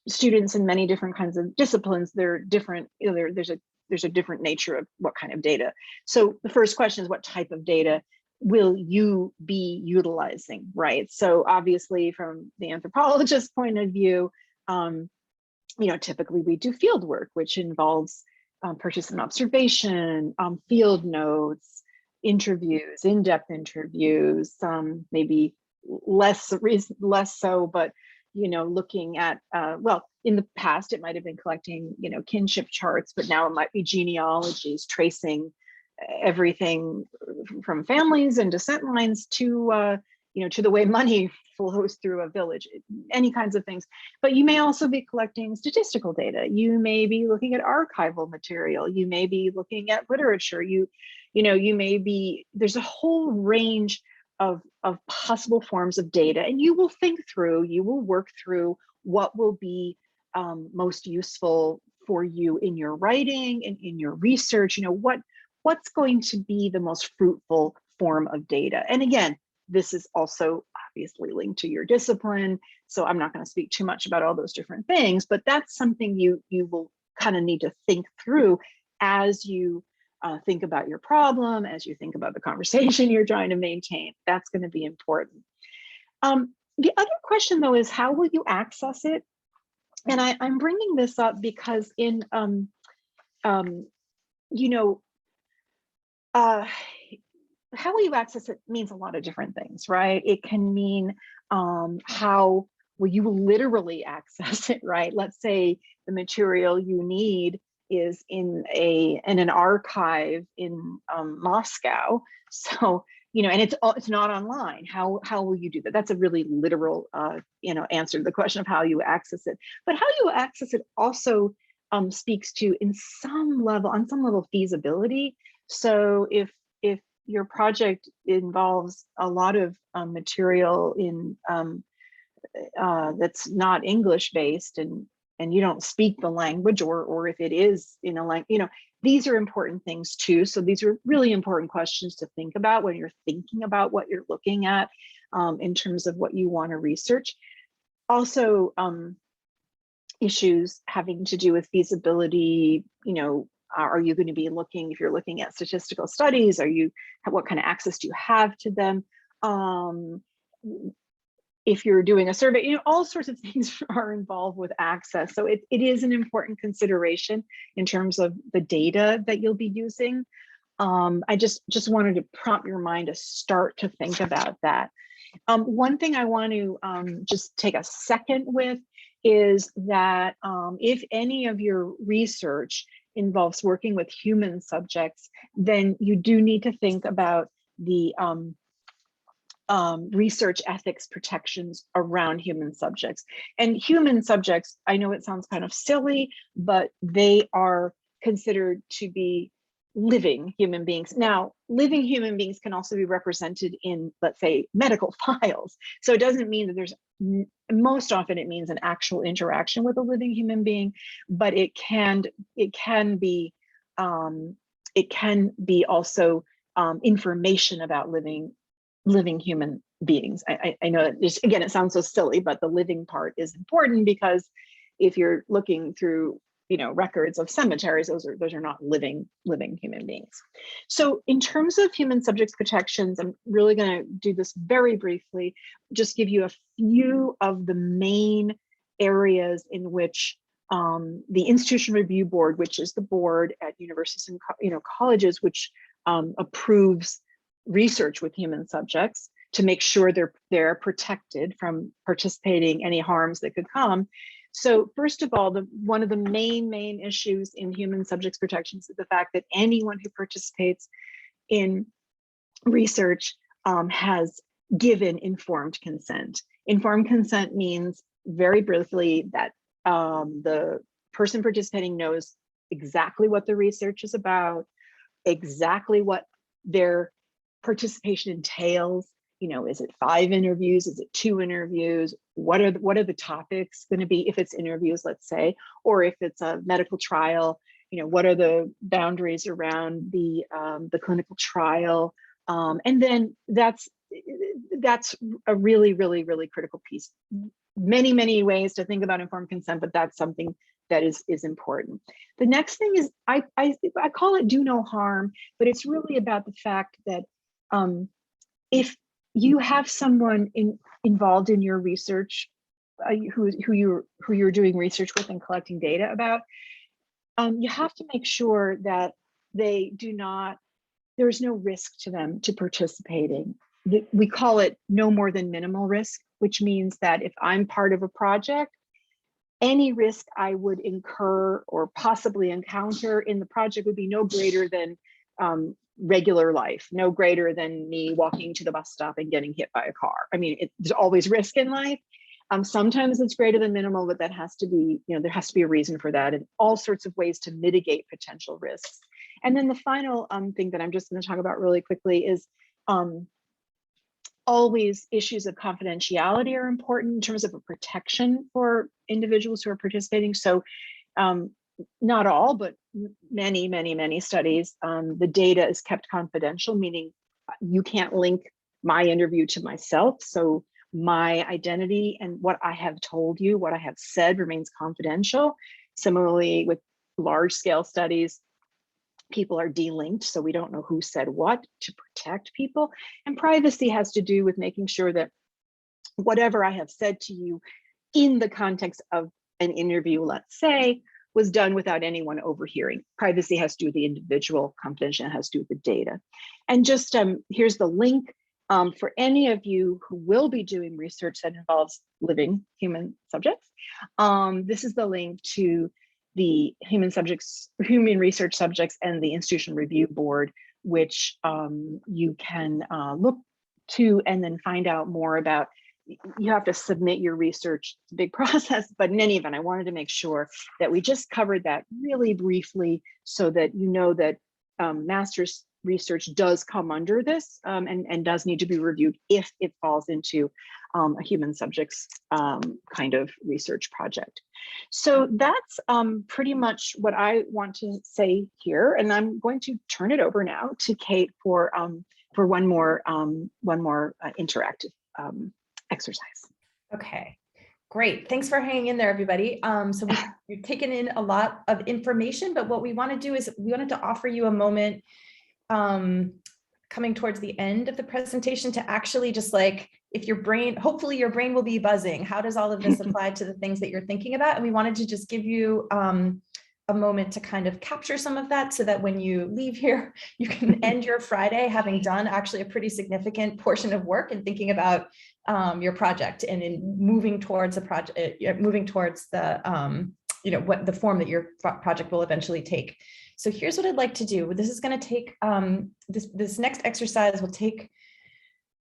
students in many different kinds of disciplines, they're different. You know, there's a different nature of what kind of data. So the first question is, what type of data will you be utilizing, right? So obviously, from the anthropologist point of view, you know, typically we do field work, which involves participant observation, field notes, interviews, in-depth interviews, maybe less so, but, you know, looking at, well, in the past, it might have been collecting, you know, kinship charts, but now it might be genealogies, tracing everything from families and descent lines to, you know, to the way money flows through a village, any kinds of things. But you may also be collecting statistical data. You may be looking at archival material. You may be looking at literature. You know, you may be, there's a whole range of possible forms of data, and you will think through, you will work through what will be most useful for you in your writing and in your research. You know, what's going to be the most fruitful form of data. And again, this is also obviously linked to your discipline, so I'm not going to speak too much about all those different things, but that's something you will kind of need to think through as you think about your problem, as you think about the conversation you're trying to maintain. That's going to be important. The other question, though, is how will you access it? And I'm bringing this up because in, you know, how will you access it means a lot of different things, right? It can mean how will you literally access it, right? Let's say the material you need is in an archive in Moscow. So, you know, and it's not online. How will you do that? That's a really literal, you know, answer to the question of how you access it. But how you access it also speaks to, on some level, feasibility. So if your project involves a lot of material in that's not English based, and you don't speak the language, or if it is in a language, you know, these are important things too. So these are really important questions to think about when you're thinking about what you're looking at in terms of what you want to research. Also, issues having to do with feasibility, you know, are you going to be looking, if you're looking at statistical studies, what kind of access do you have to them? If you're doing a survey, you know, all sorts of things are involved with access. So it is an important consideration in terms of the data that you'll be using. I just wanted to prompt your mind to start to think about that. One thing I want to just take a second with is that if any of your research involves working with human subjects, then you do need to think about the research ethics protections around human subjects. And human subjects, I know it sounds kind of silly, but they are considered to be living human beings. Now, living human beings can also be represented in, let's say, medical files. So it doesn't mean that there's, most often it means an actual interaction with a living human being, but it can be also information about living human beings. I know that just, again, it sounds so silly, but the living part is important, because if you're looking through, records of cemeteries. Those are not living human beings. So in terms of human subjects protections, I'm really going to do this very briefly, just give you a few of the main areas in which the Institution Review Board, which is the board at universities and colleges, which approves research with human subjects to make sure they're protected from participating any harms that could come. So first of all, one of the main issues in human subjects protections is the fact that anyone who participates in research has given informed consent. Informed consent means, very briefly, that the person participating knows exactly what the research is about, exactly what their participation entails. Is it 5 interviews? Is it 2 interviews? What are the topics going to be if it's interviews, let's say, or if it's a medical trial? What are the boundaries around the clinical trial? And then that's a really critical piece. Many ways to think about informed consent, but that's something that is important. The next thing is I call it do no harm, but it's really about the fact that if you have someone involved in your research, who you're doing research with and collecting data about, you have to make sure that there's no risk to them to participating. We call it no more than minimal risk, which means that if I'm part of a project, any risk I would incur or possibly encounter in the project would be no greater than regular life, no greater than me walking to the bus stop and getting hit by a car. I mean, there's always risk in life. Sometimes it's greater than minimal, but that has to be, there has to be a reason for that, and all sorts of ways to mitigate potential risks. And then the final thing that I'm just going to talk about really quickly is always issues of confidentiality are important in terms of a protection for individuals who are participating. So not all, but many studies, the data is kept confidential, meaning you can't link my interview to myself. So my identity and what I have told you, what I have said, remains confidential. Similarly, with large scale studies, people are delinked, so we don't know who said what, to protect people. And privacy has to do with making sure that whatever I have said to you in the context of an interview, let's say, was done without anyone overhearing. Privacy has to do with the individual, confidentiality has to do with the data. And just here's the link for any of you who will be doing research that involves living human subjects. This is the link to the human research subjects and the Institution Review Board, which you can look to and then find out more about. You have to submit your research. It's a big process, but in any event, I wanted to make sure that we just covered that really briefly so that you know that master's research does come under this and does need to be reviewed if it falls into a human subjects kind of research project. So that's pretty much what I want to say here, and I'm going to turn it over now to Kate for one more interactive exercise. Okay, great. Thanks for hanging in there, everybody. So we've taken in a lot of information, but what we want to do is we wanted to offer you a moment coming towards the end of the presentation to actually just like, if your brain, hopefully your brain will be buzzing. How does all of this apply to the things that you're thinking about? And we wanted to just give you a moment to kind of capture some of that so that when you leave here, you can end your Friday having done actually a pretty significant portion of work and thinking about your project and in moving towards the project, moving towards the, what the form that your project will eventually take. So here's what I'd like to do. This is going to take, this next exercise will take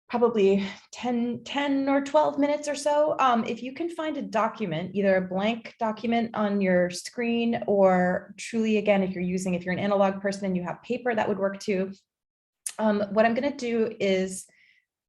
probably 10 or 12 minutes or so. If you can find a document, either a blank document on your screen, or truly, again, if you're an analog person and you have paper, that would work too. What I'm going to do is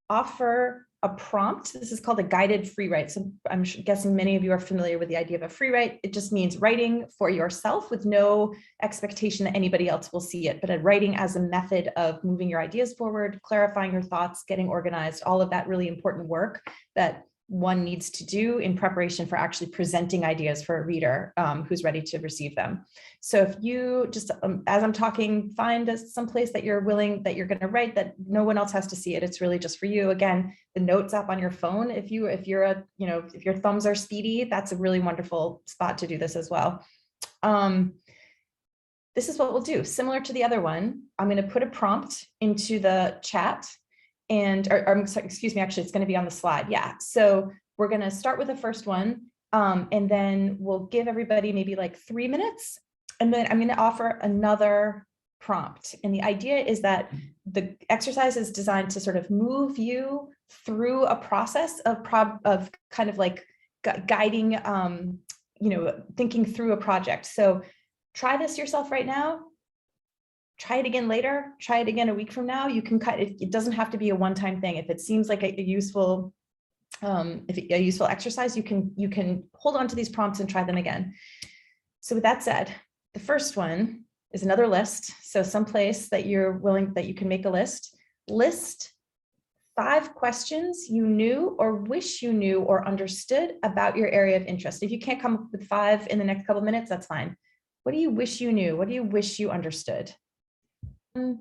offer a prompt. This is called a guided free write. So I'm guessing many of you are familiar with the idea of a free write. It just means writing for yourself with no expectation that anybody else will see it, but a writing as a method of moving your ideas forward, clarifying your thoughts, getting organized, all of that really important work that one needs to do in preparation for actually presenting ideas for a reader who's ready to receive them. So if you just, as I'm talking, find some place that you're willing, that you're going to write, that no one else has to see it. It's really just for you. Again, the notes app on your phone, if your thumbs are speedy, that's a really wonderful spot to do this as well. This is what we'll do. Similar to the other one, I'm going to put a prompt into the chat. Excuse me, actually, it's going to be on the slide. Yeah. So we're going to start with the first one, and then we'll give everybody maybe like 3 minutes. And then I'm going to offer another prompt. And the idea is that the exercise is designed to sort of move you through a process of kind of like guiding, thinking through a project. So try this yourself right now. Try it again later, try it again a week from now. You can it doesn't have to be a one-time thing. If it seems like a useful exercise, you can hold on to these prompts and try them again. So with that said, the first one is another list. So someplace that you're willing, that you can make a list. List 5 questions you knew or wish you knew or understood about your area of interest. If you can't come up with 5 in the next couple of minutes, that's fine. What do you wish you knew? What do you wish you understood? 1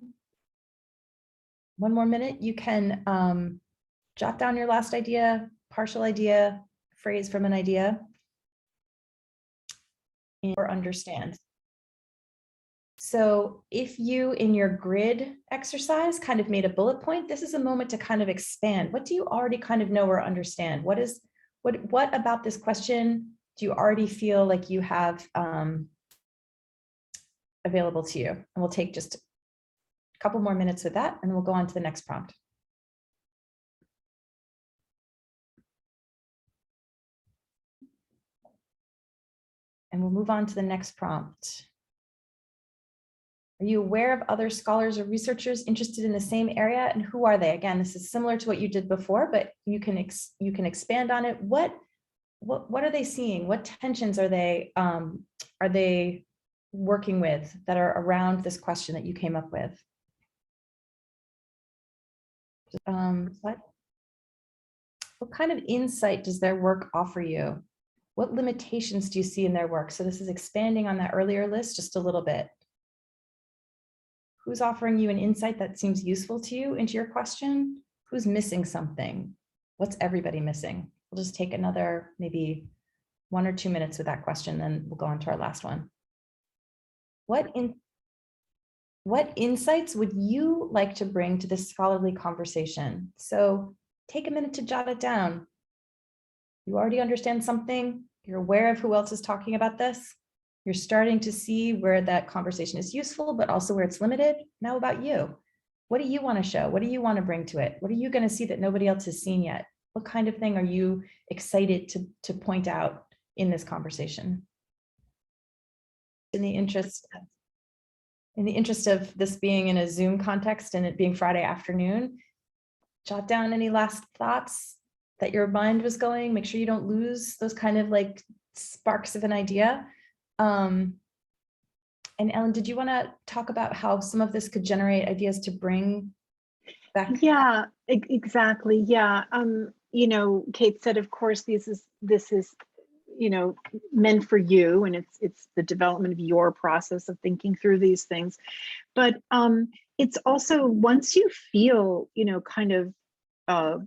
more minute, you can jot down your last idea, partial idea, phrase from an idea, or understand. So if you, in your grid exercise, kind of made a bullet point, this is a moment to kind of expand. What do you already kind of know or understand? What about this question do you already feel like you have available to you? And we'll take just a couple more minutes with that, and we'll go on to the next prompt. And we'll move on to the next prompt. Are you aware of other scholars or researchers interested in the same area, and who are they? Again, this is similar to what you did before, but you can expand on it. What are they seeing? What tensions are they working with that are around this question that you came up with? What kind of insight does their work offer you? What limitations do you see in their work? So this is expanding on that earlier list just a little bit. Who's offering you an insight that seems useful to you into your question? Who's missing something? What's everybody missing? We'll just take another maybe 1 or 2 minutes with that question, then we'll go on to our last one. What insights would you like to bring to this scholarly conversation? So take a minute to jot it down. You already understand something. You're aware of who else is talking about this. You're starting to see where that conversation is useful, but also where it's limited. Now about you. What do you want to show? What do you want to bring to it? What are you going to see that nobody else has seen yet? What kind of thing are you excited to point out in this conversation? In the interest of this being in a Zoom context and it being Friday afternoon, jot down any last thoughts that your mind was going. Make sure you don't lose those kind of like sparks of an idea. And Ellen, did you want to talk about how some of this could generate ideas to bring back? Yeah, exactly. Yeah. Kate said, of course, this is meant for you, and it's the development of your process of thinking through these things. But it's also, once you feel, kind of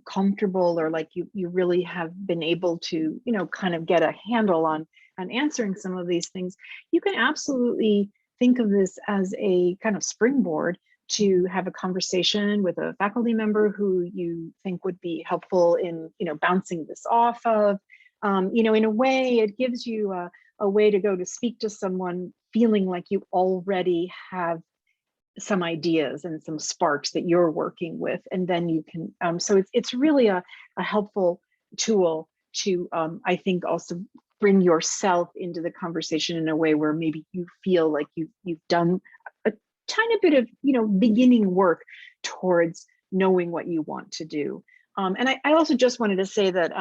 comfortable, or like you really have been able to, kind of get a handle on answering some of these things, you can absolutely think of this as a kind of springboard to have a conversation with a faculty member who you think would be helpful in, bouncing this off of. In a way, it gives you a way to go to speak to someone feeling like you already have some ideas and some sparks that you're working with, and then you can. So it's really a helpful tool to, I think, also bring yourself into the conversation in a way where maybe you feel like you've done a tiny bit of, beginning work towards knowing what you want to do. And I also just wanted to say that,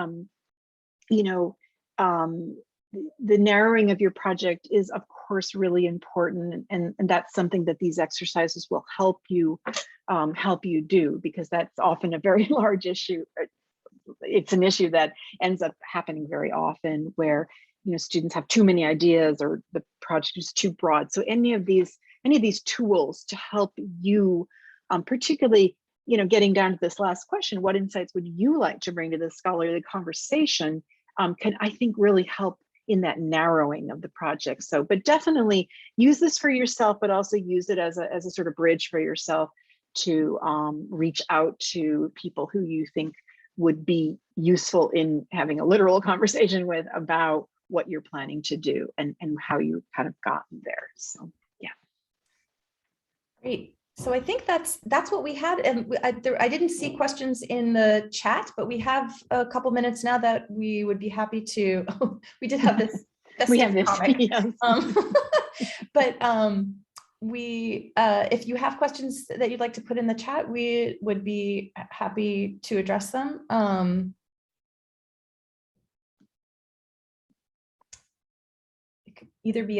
the narrowing of your project is, of course, really important, and that's something that these exercises will help you do, because that's often a very large issue, it's an issue that ends up happening very often, where students have too many ideas or the project is too broad. So any of these tools to help you, particularly getting down to this last question, what insights would you like to bring to the scholarly conversation, can, I think, really help in that narrowing of the project. So, but definitely use this for yourself, but also use it as a sort of bridge for yourself to reach out to people who you think would be useful in having a literal conversation with about what you're planning to do and how you kind of gotten there. So yeah. Great. So I think that's what we had. And I didn't see questions in the chat, but we have a couple minutes now that we would be happy to. We did have this. We have this. Comic. Yes. But if you have questions that you'd like to put in the chat, we would be happy to address them. It could either be